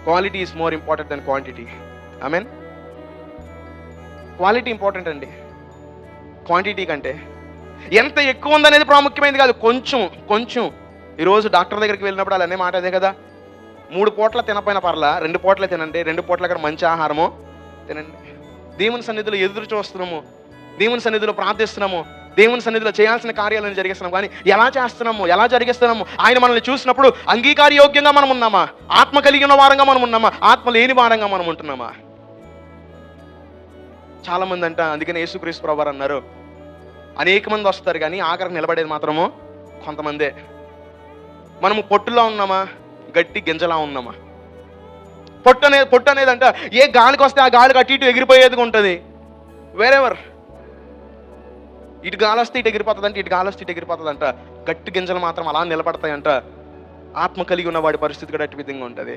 Quality is more important than quantity. I mean quality important అండి quantity కంటే. ఎంత ఎక్కువ ఉందనేది ప్రాముఖ్యమైనది కాదు, కొంచెం కొంచెం. ఈరోజు డాక్టర్ దగ్గరికి వెళ్ళినప్పుడు అలా అనే మాట అదే కదా, 3 పూట్ల తినపోయిన పర్లా 2 పూట్లే తినండి, 2 పూట్ల కూడా మంచి ఆహారము తినండి. దేవుని సన్నిధిలో ఎదురు చూస్తున్నాము, దేవుని సన్నిధిలో ప్రార్థిస్తున్నాము, దేవుని సన్నిధిలో చేయాల్సిన కార్యాలను జరిగిస్తున్నాం. కానీ ఎలా జరిగిస్తున్నాము? ఆయన మనల్ని చూసినప్పుడు అంగీకారయోగ్యంగా మనం ఉన్నామా? ఆత్మ కలిగిన వారంగా మనం ఉన్నామా? ఆత్మ లేని వారంగా మనం ఉంటున్నామా? చాలా మంది అంట, అందుకని యేసుక్రీస్తు ప్రభువారు అన్నారు, అనేక మంది వస్తారు కానీ ఆఖరికి నిలబడేది మాత్రము కొంతమందే. మనము పొట్టులో ఉన్నామా, గట్టి గింజలా ఉన్నామా? పొట్టు అనేది అంట ఏ గాలికి వస్తే ఆ గాలికి అటు ఇటు ఎగిరిపోయేదిగా ఉంటుంది. వేరెవర్ ఇటు గాలి వస్తే ఇటు ఎగిరిపోతుంది అంటే, ఇటు గాలి వస్తే ఇటు ఎగిరిపోతుంది అంట. గట్టి గింజలు మాత్రం అలా నిలబడతాయంట. ఆత్మ కలిగి ఉన్న వాడి పరిస్థితి కూడా అటు విధంగా ఉంటుంది.